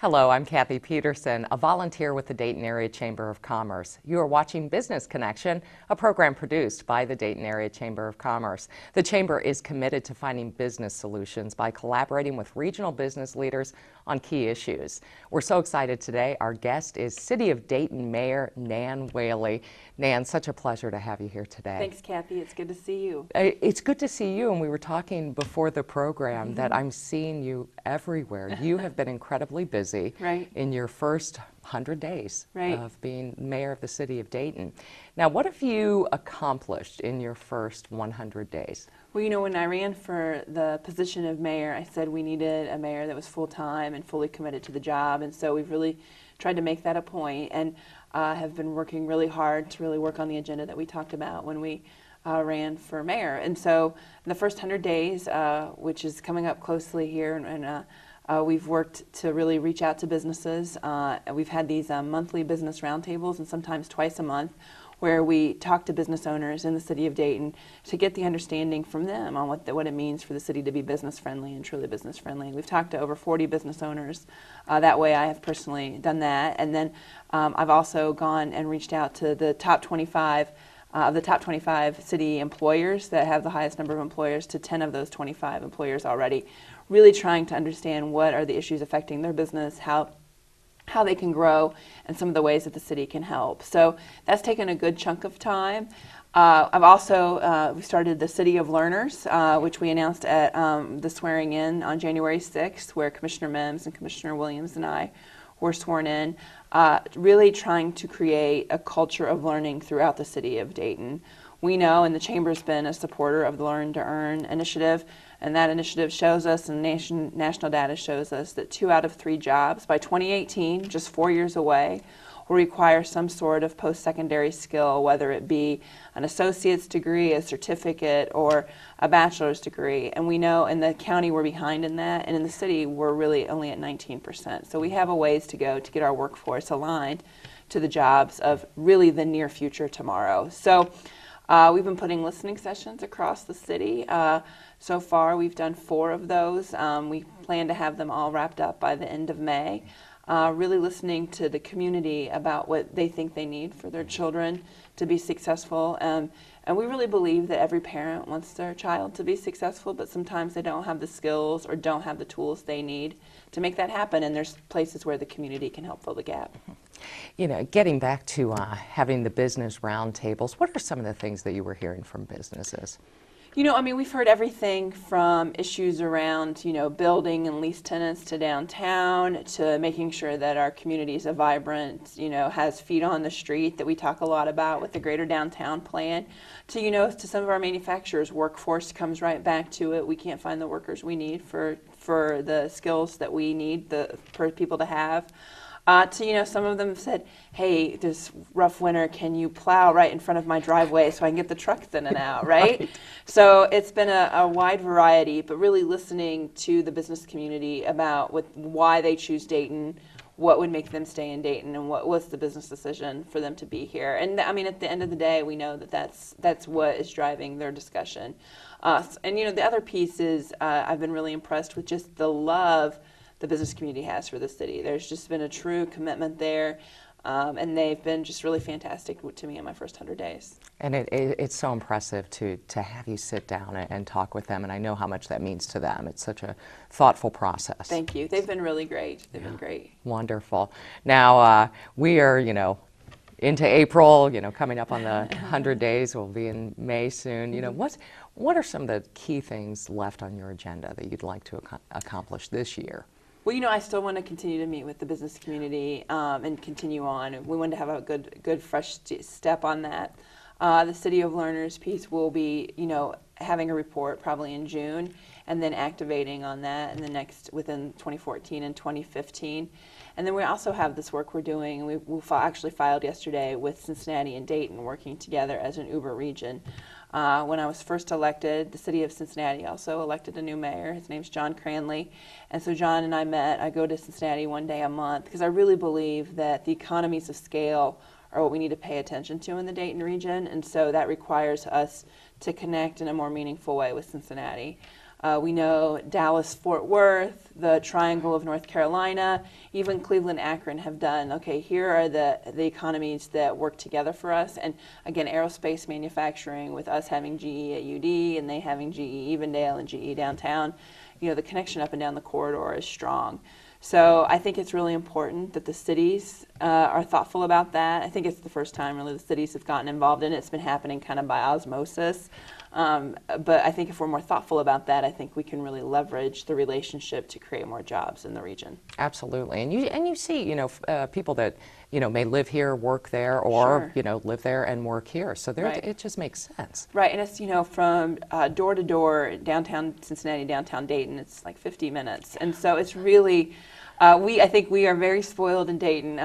Hello, I'm Kathy Peterson, a volunteer with the Dayton Area Chamber of Commerce. You are watching Business Connection, a program produced by the Dayton Area Chamber of Commerce. The Chamber is committed to finding business solutions by collaborating with regional business leaders on key issues. We're so excited today. Our guest is City of Dayton Mayor Nan Whaley. Nan, such a pleasure to have you here today. Thanks, Kathy. It's good to see you. It's good to see you, and we were talking before the program that I'm seeing you everywhere. You have been incredibly busy in your first 100 days of being mayor of the city of Dayton. Now, what have you accomplished in your first 100 days? Well, you know, when I ran for the position of mayor, I said we needed a mayor that was full-time and fully committed to the job, and so we've really tried to make that a point, and have been working really hard to really work on the agenda that we talked about when we ran for mayor. And so in the first 100 days, which is coming up closely here, and we've worked to really reach out to businesses. We've had these monthly business roundtables, and sometimes twice a month, where we talk to business owners in the city of Dayton to get the understanding from them on what it means for the city to be business friendly and truly business friendly. We've talked to over 40 business owners. That way I have personally done that. And then I've also gone and reached out to the top 25 of the top 25 city employers that have the highest number of employers, to 10 of those 25 employers already, really trying to understand what are the issues affecting their business, how they can grow, and some of the ways that the city can help. So that's taken a good chunk of time. I've also, we started the City of Learners, which we announced at the swearing in on January 6th, where Commissioner Mims and Commissioner Williams and I were sworn in, really trying to create a culture of learning throughout the city of Dayton. We know, and the Chamber's been a supporter of the Learn to Earn initiative, and that initiative shows us, and national data shows us, that 2 out of 3 jobs by 2018, just 4 years away, will require some sort of post-secondary skill, whether it be an associate's degree, a certificate, or a bachelor's degree. And we know in the county we're behind in that, and in the city we're really only at 19%. So we have a ways to go to get our workforce aligned to the jobs of really the near future tomorrow. So we've been putting listening sessions across the city. So far we've done 4 of those. We plan to have them all wrapped up by the end of May. Really listening to the community about what they think they need for their children to be successful. And we really believe that every parent wants their child to be successful, but sometimes they don't have the skills or don't have the tools they need to make that happen, and there's places where the community can help fill the gap. You know, getting back to having the business roundtables, what are some of the things that you were hearing from businesses? You know, I mean, we've heard everything from issues around, you know, building and lease tenants to downtown, to making sure that our community is a vibrant, you know, has feet on the street that we talk a lot about with the greater downtown plan, to, you know, to some of our manufacturers. Workforce comes right back to it. We can't find the workers we need for the skills that we need for people to have. To, you know, some of them said, hey, this rough winter, can you plow right in front of my driveway so I can get the trucks in and out, right? So it's been a wide variety, but really listening to the business community about why they choose Dayton, what would make them stay in Dayton, and what was the business decision for them to be here. And I mean, at the end of the day, we know that that's what is driving their discussion. And, you know, the other piece is I've been really impressed with just the love the business community has for the city. There's just been a true commitment there, and they've been just really fantastic to me in my first 100 days. And it's so impressive to have you sit down and talk with them, and I know how much that means to them. It's such a thoughtful process. Thank you. They've been really great. They've been great. Wonderful. Now, we are, you know, into April, you know, coming up on the 100 days. We'll be in May soon. You know, what are some of the key things left on your agenda that you'd like to accomplish this year? Well, you know, I still want to continue to meet with the business community and continue on. We want to have a good fresh step on that. The City of Learners piece will be, you know, having a report probably in June, and then activating on that in the within 2014 and 2015. And then we also have this work we're doing, and we actually filed yesterday with Cincinnati and Dayton, working together as an Uber region. When I was first elected, the city of Cincinnati also elected a new mayor. His name's John Cranley. And so John and I met. I go to Cincinnati one day a month because I really believe that the economies of scale are what we need to pay attention to in the Dayton region. And so that requires us to connect in a more meaningful way with Cincinnati. We know Dallas, Fort Worth, the Triangle of North Carolina, even Cleveland, Akron have done, okay, here are the economies that work together for us. And again, aerospace manufacturing, with us having GE at UD and they having GE Evendale and GE downtown, you know, the connection up and down the corridor is strong. So I think it's really important that the cities are thoughtful about that. I think it's the first time really the cities have gotten involved in it. It's been happening kind of by osmosis. But I think if we're more thoughtful about that, I think we can really leverage the relationship to create more jobs in the region. Absolutely. And you see, you know, people that, you know, may live here, work there, or, Sure. you know, live there and work here. So there, Right. it just makes sense. Right, and it's, you know, from door to door, downtown Cincinnati, downtown Dayton, it's like 50 minutes. And so it's really, I think we are very spoiled in Dayton.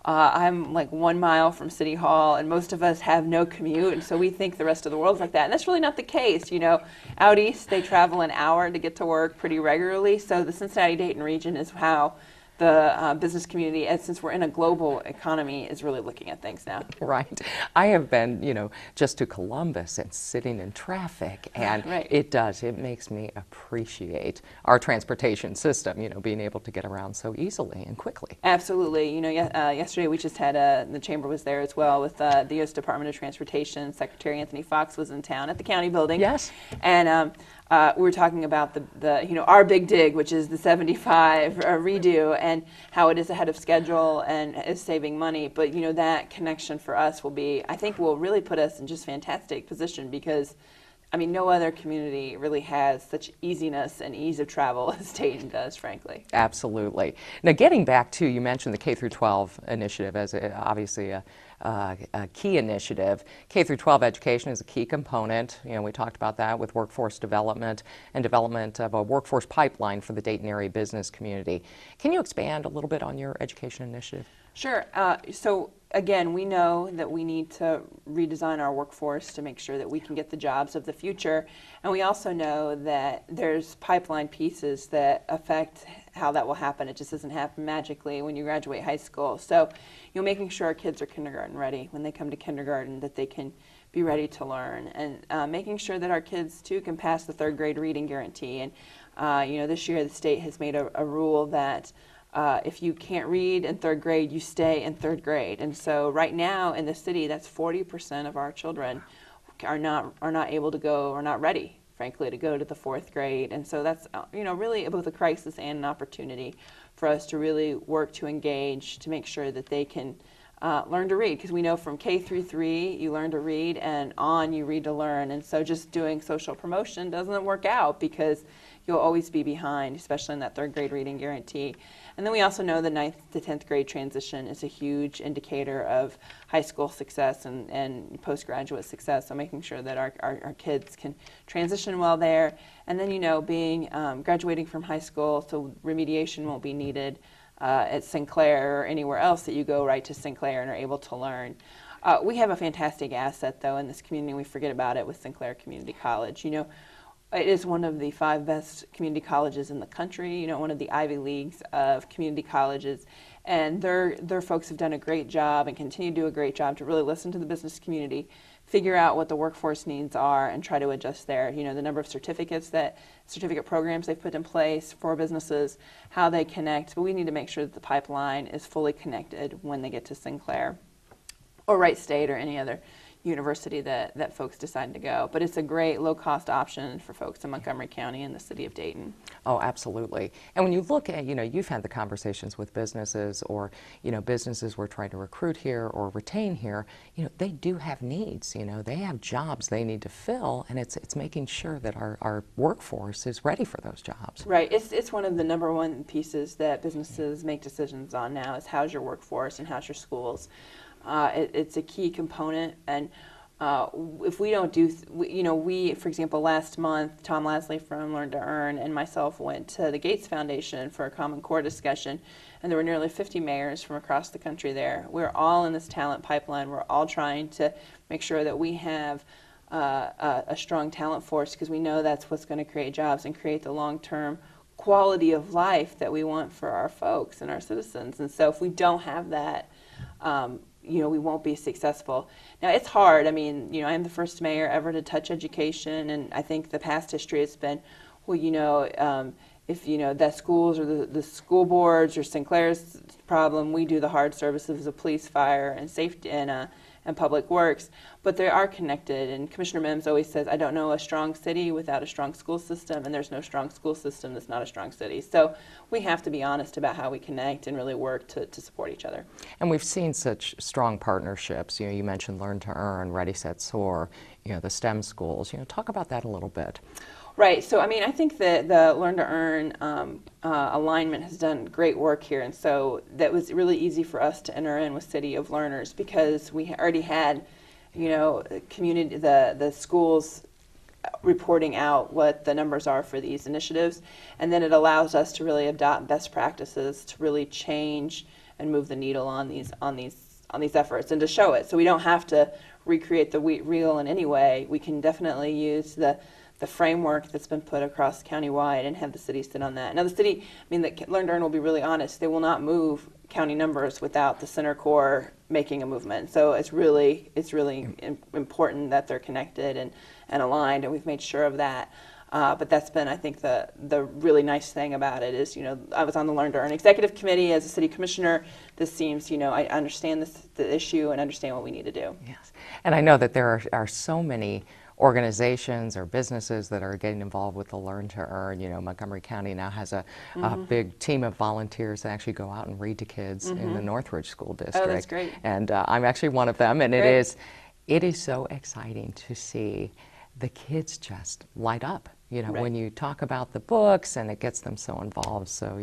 I'm like 1 mile from City Hall, and most of us have no commute, and so we think the rest of the world's like that. And that's really not the case. You know, out east, they travel an hour to get to work pretty regularly. So the Cincinnati-Dayton region is how the business community, and since we're in a global economy, is really looking at things now. Right. I have been, you know, just to Columbus and sitting in traffic, and Right. it makes me appreciate our transportation system, you know, being able to get around so easily and quickly. Absolutely. You know, yesterday we just had the chamber was there as well with the U.S. Department of Transportation. Secretary Anthony Fox was in town at the county building. Yes. And we were talking about the you know, our big dig, which is the 75 redo, and how it is ahead of schedule and is saving money. But you know, that connection for us will be, I think, will really put us in just fantastic position, because I mean, no other community really has such easiness and ease of travel as Dayton does, frankly. Absolutely. Now, getting back to, you mentioned the K through 12 initiative as obviously a key initiative. K through 12 education is a key component. You know, we talked about that with workforce development and development of a workforce pipeline for the Dayton area business community. Can you expand a little bit on your education initiative? Sure. So again, we know that we need to redesign our workforce to make sure that we can get the jobs of the future. And we also know that there's pipeline pieces that affect how that will happen. It just doesn't happen magically when you graduate high school. So, you know, making sure our kids are kindergarten ready when they come to kindergarten, that they can be ready to learn, and making sure that our kids too can pass the third grade reading guarantee. And you know, this year the state has made a rule that if you can't read in third grade, you stay in third grade. And so right now in the city, that's 40% of our children are not able to go, or not ready, frankly, to go to the fourth grade. And so that's, you know, really both a crisis and an opportunity for us to really work to engage, to make sure that they can learn to read. Because we know from K through 3, you learn to read, and on you read to learn. And so just doing social promotion doesn't work out, because you'll always be behind, especially in that third grade reading guarantee. And then we also know the 9th to 10th grade transition is a huge indicator of high school success and postgraduate success. So making sure that our kids can transition well there. And then, you know, being graduating from high school, so remediation won't be needed at Sinclair or anywhere else, that you go right to Sinclair and are able to learn. We have a fantastic asset, though, in this community. We forget about it with Sinclair Community College. You know, it is one of the 5 best community colleges in the country, you know, one of the Ivy Leagues of community colleges. And their folks have done a great job and continue to do a great job to really listen to the business community, figure out what the workforce needs are, and try to adjust there. You know, the number of certificate programs they've put in place for businesses, how they connect. But we need to make sure that the pipeline is fully connected when they get to Sinclair or Wright State or any other university that folks decide to go. But it's a great low-cost option for folks in Montgomery County and the city of Dayton. Oh, absolutely. And when you look at, you know, you've had the conversations with businesses, or, you know, businesses we're trying to recruit here or retain here, you know, they do have needs, you know, they have jobs they need to fill, and it's making sure that our workforce is ready for those jobs. Right. It's one of the number one pieces that businesses make decisions on now, is how's your workforce and how's your schools. It's a key component, and if we don't do, you know, for example, last month, Tom Lasley from Learn to Earn and myself went to the Gates Foundation for a Common Core discussion, and there were nearly 50 mayors from across the country there. We're all in this talent pipeline. We're all trying to make sure that we have a strong talent force, because we know that's what's going to create jobs and create the long-term quality of life that we want for our folks and our citizens. And so if we don't have that, you know, we won't be successful. Now, it's hard. I mean, you know, I'm the first mayor ever to touch education, and I think the past history has been, well, if that schools or the school boards or Sinclair's problem, we do the hard services of police, fire, and safety and public works. But they are connected, and Commissioner Mims always says, I don't know a strong city without a strong school system, and there's no strong school system that's not a strong city. So we have to be honest about how we connect and really work to support each other. And we've seen such strong partnerships. You mentioned Learn to Earn, Ready, Set, Soar, the STEM schools. Talk about that a little bit. Right. So, I think that the Learn to Earn alignment has done great work here, and so that was really easy for us to enter in with City of Learners because we already had, community, the schools reporting out what the numbers are for these initiatives, and then it allows us to really adopt best practices to really change and move the needle on these efforts and to show it. So we don't have to recreate the wheel in any way. We can definitely use the framework that's been put across countywide and have the city sit on that. Now the city, Learn to Earn will be really honest, they will not move county numbers without the center core making a movement. So it's really important that they're connected and aligned, and we've made sure of that. But that's been, I think, the really nice thing about it is, I was on the Learn to Earn Executive Committee as a city commissioner. This seems, I understand the issue and understand what we need to do. Yes, and I know that there are so many organizations or businesses that are getting involved with the Learn to Earn. Montgomery County now has a big team of volunteers that actually go out and read to kids in the Northridge School District. Oh, that's great. And I'm actually one of them, and it is so exciting to see the kids just light up, when you talk about the books, and it gets them so involved. So,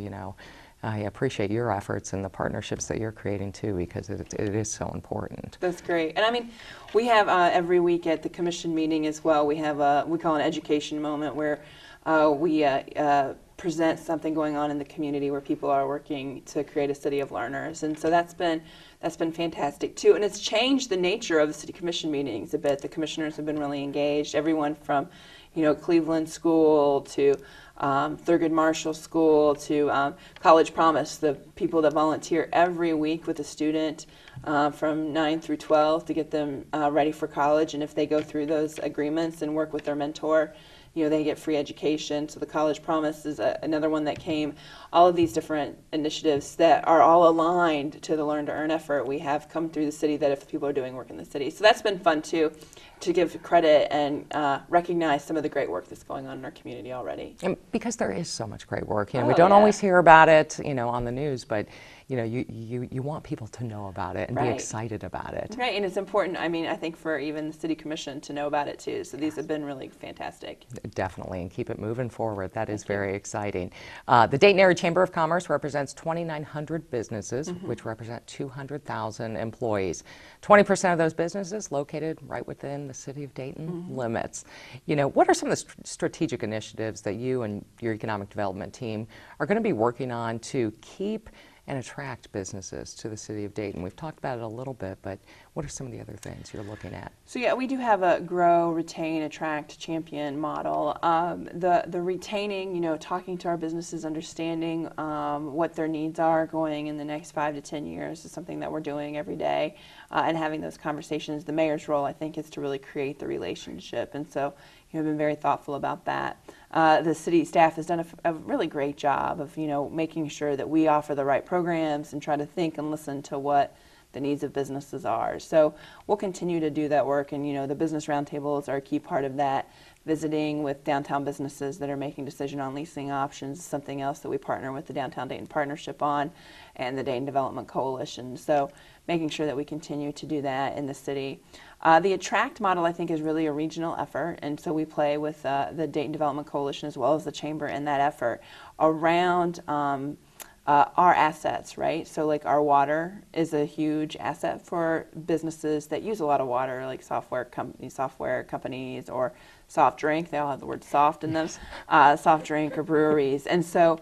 I appreciate your efforts and the partnerships that you're creating too, because it is so important. That's great. And we have every week at the commission meeting as well, we have we call an education moment where we present something going on in the community where people are working to create a city of learners. And so that's been fantastic too. And it's changed the nature of the city commission meetings a bit. The commissioners have been really engaged. Everyone from Cleveland School to Thurgood Marshall School to College Promise, the people that volunteer every week with a student from 9 through 12 to get them ready for college. And if they go through those agreements and work with their mentor, they get free education. So the College Promise is another one that came. All of these different initiatives that are all aligned to the Learn to Earn effort we have come through the city that if people are doing work in the city. So that's been fun too, to give credit and recognize some of the great work that's going on in our community already. And because there is so much great work. We don't always hear about it, on the news, but you want people to know about it and be excited about it. Right, and it's important, I think, for even the City Commission to know about it too. So these have been really fantastic. Definitely, and keep it moving forward. That is very exciting. The Dayton Area Chamber of Commerce represents 2,900 businesses, which represent 200,000 employees. 20% of those businesses located right within the City of Dayton limits. What are some of the strategic initiatives that you and your economic development team are going to be working on to keep and attract businesses to the City of Dayton? We've talked about it a little bit, but what are some of the other things you're looking at? So yeah, we do have a grow, retain, attract, champion model. The retaining, talking to our businesses, understanding what their needs are going in the next 5 to 10 years is something that we're doing every day, and having those conversations. The mayor's role, I think, is to really create the relationship, and so I've been very thoughtful about that. The city staff has done a really great job of, making sure that we offer the right programs and try to think and listen to what the needs of businesses are. So we'll continue to do that work, and the business roundtables are a key part of that. Visiting with downtown businesses that are making decision on leasing options is something else that we partner with the Downtown Dayton Partnership on, and the Dayton Development Coalition. So making sure that we continue to do that in the city. The Attract model, I think, is really a regional effort, and so we play with the Dayton Development Coalition as well as the Chamber in that effort around our assets, right? So like our water is a huge asset for businesses that use a lot of water, like software companies or soft drink. They all have the word soft in them, soft drink or breweries. And so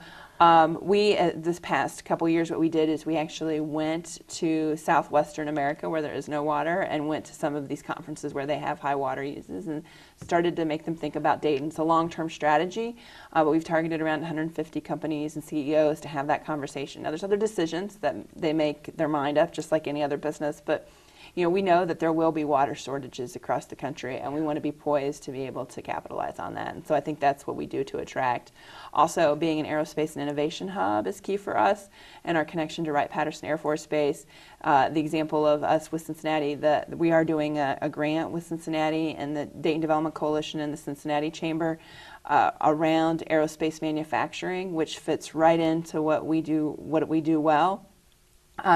we, this past couple years, what we did is we actually went to southwestern America where there is no water and went to some of these conferences where they have high water uses and started to make them think about Dayton. It's a long-term strategy, but we've targeted around 150 companies and CEOs to have that conversation. Now there's other decisions that they make their mind up just like any other business, but we know that there will be water shortages across the country, and we want to be poised to be able to capitalize on that. And so I think that's what we do to attract. Also, being an aerospace and innovation hub is key for us, and our connection to Wright-Patterson Air Force Base. The example of us with Cincinnati, we are doing a grant with Cincinnati and the Dayton Development Coalition and the Cincinnati Chamber around aerospace manufacturing, which fits right into what we do well,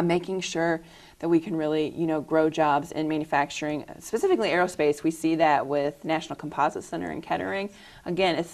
making sure that we can really, grow jobs in manufacturing, specifically aerospace. We see that with National Composite Center in Kettering. Again,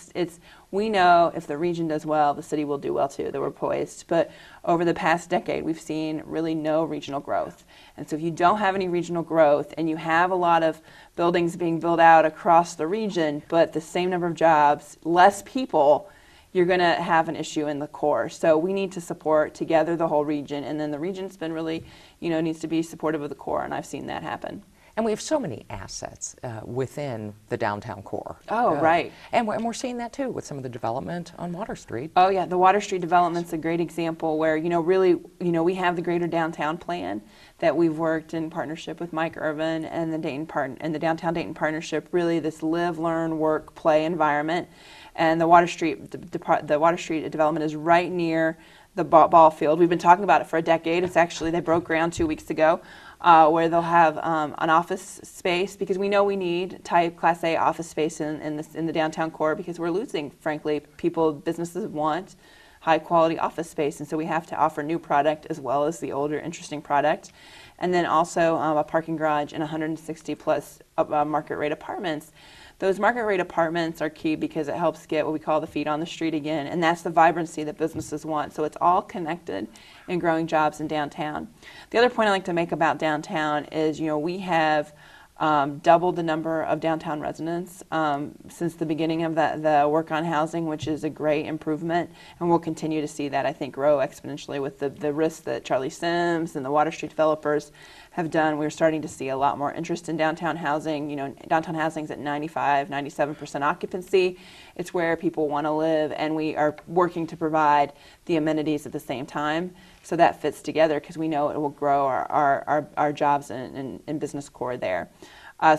we know if the region does well, the city will do well too, that we're poised. But over the past decade, we've seen really no regional growth. And so if you don't have any regional growth and you have a lot of buildings being built out across the region, but the same number of jobs, less people, you're going to have an issue in the core. So we need to support together the whole region, and then the region's been really, needs to be supportive of the core, and I've seen that happen. And we have so many assets within the downtown core. Oh, right. And we're seeing that too with some of the development on Water Street. Oh, yeah. The Water Street development's a great example where, really, we have the Greater Downtown Plan that we've worked in partnership with Mike Irvin and the Downtown Dayton Partnership, really this live, learn, work, play environment. And the Water Street development is right near the ball field. We've been talking about it for a decade. It's actually, they broke ground 2 weeks ago, where they'll have an office space, because we know we need type Class A office space in the downtown core, because we're losing, frankly, businesses want high quality office space, and so we have to offer new product as well as the older interesting product. And then also a parking garage and 160 plus market rate apartments. Those market rate apartments are key because it helps get what we call the feet on the street again, and that's the vibrancy that businesses want. So it's all connected in growing jobs in downtown. The other point I like to make about downtown is, we have doubled the number of downtown residents since the beginning of the work on housing, which is a great improvement, and we'll continue to see that, I think, grow exponentially with the risks that Charlie Sims and the Water Street developers have done. We're starting to see a lot more interest in downtown housing. Downtown housing's at 95-97% occupancy. It's where people want to live, and we are working to provide the amenities at the same time. So that fits together because we know it will grow our jobs and business core there.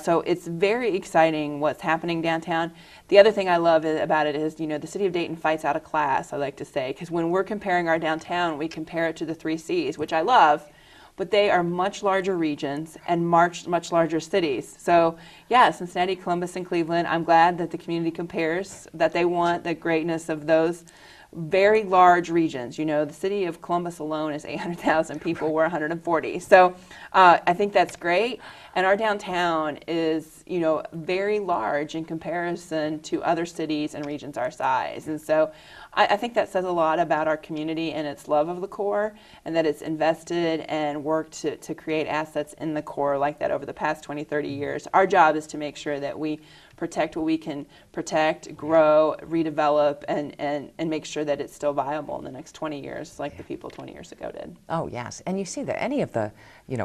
So it's very exciting what's happening downtown. The other thing I love about it is, the city of Dayton fights out of class, I like to say, because when we're comparing our downtown, we compare it to the 3 Cs, which I love, but they are much larger regions and much larger cities. So yeah, Cincinnati, Columbus, and Cleveland, I'm glad that the community compares, that they want the greatness of those very large regions. The city of Columbus alone is 800,000 people. We're 140. So I think that's great. And our downtown is, very large in comparison to other cities and regions our size. And so I think that says a lot about our community and its love of the core, and that it's invested and worked to create assets in the core like that over the past 20, 30 years. Our job is to make sure that we protect what we can protect, grow, redevelop, and make sure that it's still viable in the next 20 years like the people 20 years ago did. Oh, yes. And you see that any of the,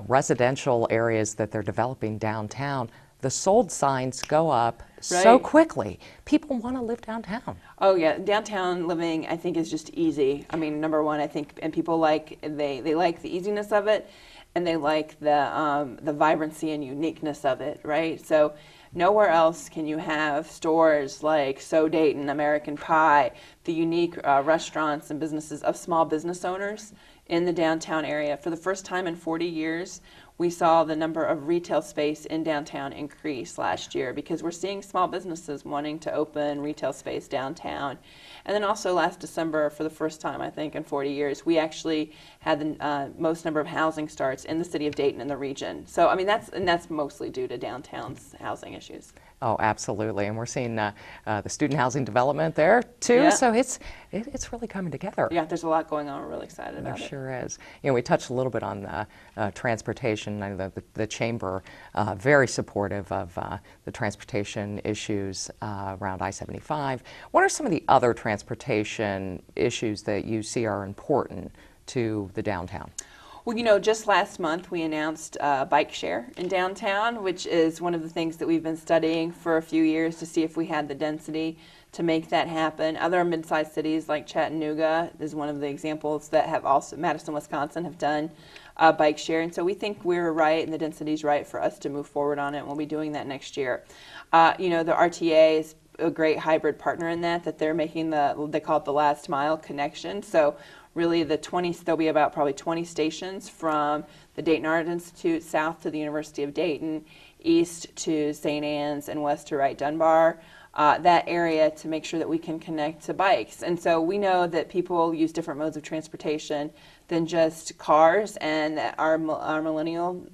residential areas that they're developing downtown, the sold signs go up so quickly. People want to live downtown. Oh yeah, downtown living I think is just easy. I mean, number one, I think, and people they like the easiness of it, and they like the vibrancy and uniqueness of it, right? So nowhere else can you have stores like So Dayton, American Pie, the unique restaurants and businesses of small business owners in the downtown area. For the first time in 40 years, we saw the number of retail space in downtown increase last year because we're seeing small businesses wanting to open retail space downtown. And then also last December, for the first time, I think, in 40 years, we actually had the most number of housing starts in the city of Dayton in the region. So, I mean, that's mostly due to downtown's housing issues. Oh, absolutely. And we're seeing the student housing development there, too. Yeah. So it's really coming together. Yeah, there's a lot going on. We're really excited about it. There sure is. We touched a little bit on transportation. I know the Chamber, very supportive of the transportation issues around I-75. What are some of the other transportation issues that you see are important to the downtown? Well, just last month we announced bike share in downtown, which is one of the things that we've been studying for a few years to see if we had the density to make that happen. Other mid-sized cities like Chattanooga is one of the examples that have also, Madison, Wisconsin, have done bike share. And so we think we're right and the density's right for us to move forward on it. And we'll be doing that next year. You know, the RTA is a great hybrid partner in that they're making they call it the last mile connection. So really there'll be about probably 20 stations from the Dayton Art Institute south to the University of Dayton, east to St. Anne's, and west to Wright Dunbar. That area to make sure that we can connect to bikes. And so we know that people use different modes of transportation than just cars, and that our millennial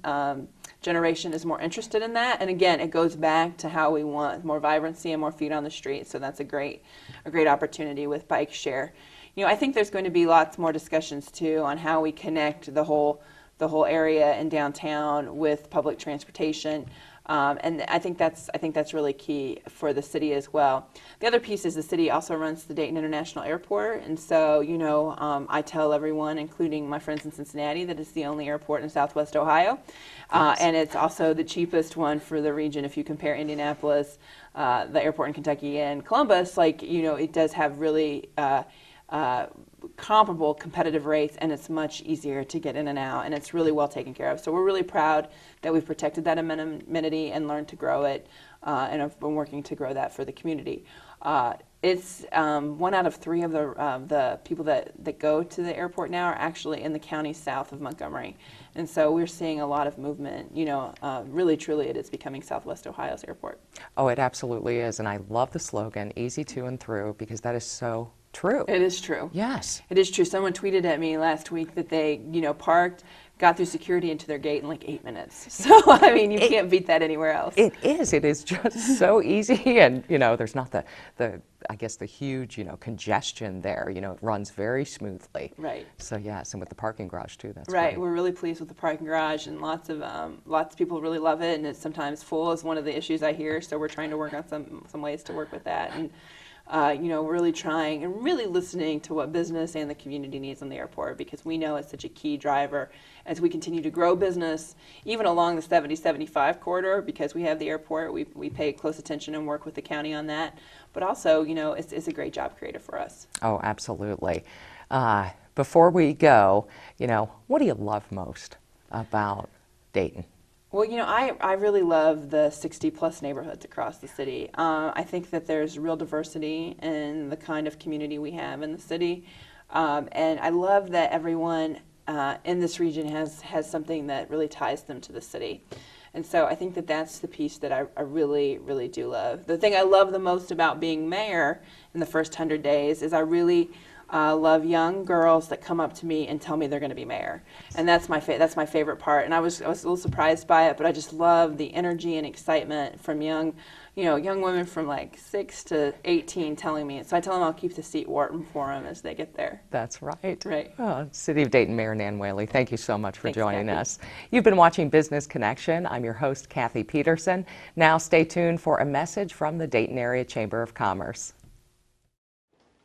generation is more interested in that. And again, it goes back to how we want more vibrancy and more feet on the street. So that's a great opportunity with bike share. You know, I think there's going to be lots more discussions too on how we connect the whole area in downtown with public transportation. And I think that's really key for the city as well. The other piece is the city also runs the Dayton International Airport, and so you know I tell everyone, including my friends in Cincinnati, that it's the only airport in Southwest Ohio, and it's also the cheapest one for the region. If you compare Indianapolis, the airport in Kentucky, and Columbus, like you know, it does have really comparable competitive rates, and it's much easier to get in and out, and it's really well taken care of. So we're really proud that we've protected that amenity and learned to grow it, and have been working to grow that for the community. It's 1 out of 3 of the people that go to the airport now are actually in the county south of Montgomery, and so we're seeing a lot of movement. You know, really truly it is becoming Southwest Ohio's airport. Oh, it absolutely is, and I love the slogan, easy to and through, because that is so true. It is true. Yes. It is true. Someone tweeted at me last week that they, you know, parked, got through security into their gate in like 8 minutes. So, I mean, you can't beat that anywhere else. It is. It is just so easy. And, you know, there's not I guess the huge, you know, congestion there. You know, it runs very smoothly. Right. So, yes, and with the parking garage, too, that's right. great. We're really pleased with the parking garage, and lots of people really love it, and it's sometimes full is one of the issues I hear, so we're trying to work on some ways to work with that. And you know, really trying and really listening to what business and the community needs on the airport, because we know it's such a key driver as we continue to grow business, even along the 70-75 corridor, because we have the airport. We pay close attention and work with the county on that. But also, you know, it's a great job creator for us. Oh, absolutely. Before we go, you know, what do you love most about Dayton? Well, you know, I really love the 60-plus neighborhoods across the city. I think that there's real diversity in the kind of community we have in the city. And I love that everyone in this region has something that really ties them to the city. And so I think that that's the piece that I really, really do love. The thing I love the most about being mayor in the first 100 days is I really love young girls that come up to me and tell me they're going to be mayor, and that's my favorite part. And I was a little surprised by it, but I just love the energy and excitement from young women from like 6 to 18 telling me. So I tell them I'll keep the seat warm for them as they get there. That's right. Right. Oh, City of Dayton Mayor Nan Whaley, thank you so much for joining us. You've been watching Business Connection. I'm your host, Kathy Peterson. Now stay tuned for a message from the Dayton Area Chamber of Commerce.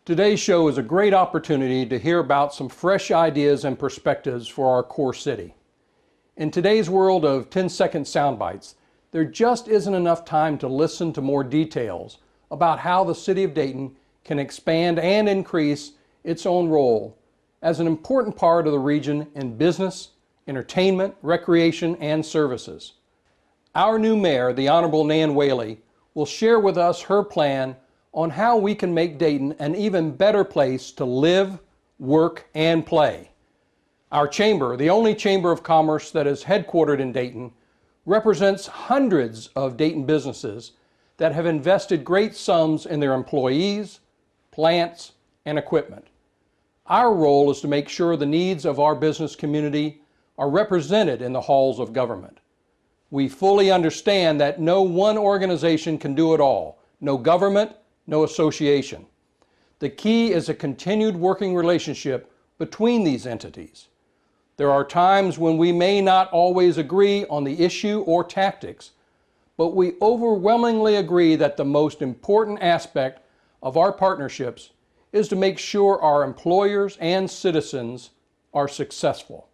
Today's show is a great opportunity to hear about some fresh ideas and perspectives for our core city. In today's world of 10-second sound bites, there just isn't enough time to listen to more details about how the City of Dayton can expand and increase its own role as an important part of the region in business, entertainment, recreation, and services. Our new mayor, the Honorable Nan Whaley, will share with us her plan on how we can make Dayton an even better place to live, work, and play. Our chamber, the only chamber of commerce that is headquartered in Dayton, represents hundreds of Dayton businesses that have invested great sums in their employees, plants, and equipment. Our role is to make sure the needs of our business community are represented in the halls of government. We fully understand that no one organization can do it all. No government, no association. The key is a continued working relationship between these entities. There are times when we may not always agree on the issue or tactics, but we overwhelmingly agree that the most important aspect of our partnerships is to make sure our employers and citizens are successful.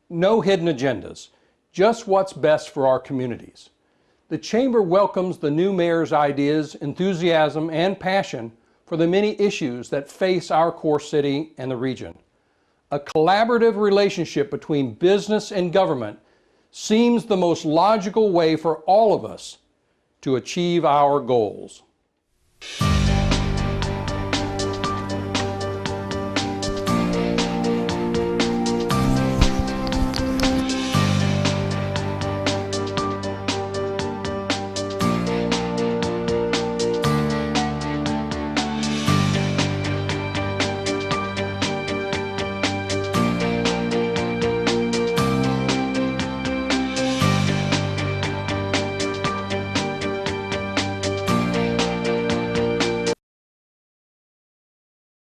No hidden agendas, just what's best for our communities. The Chamber welcomes the new mayor's ideas, enthusiasm, and passion for the many issues that face our core city and the region. a collaborative relationship between business and government seems the most logical way for all of us to achieve our goals.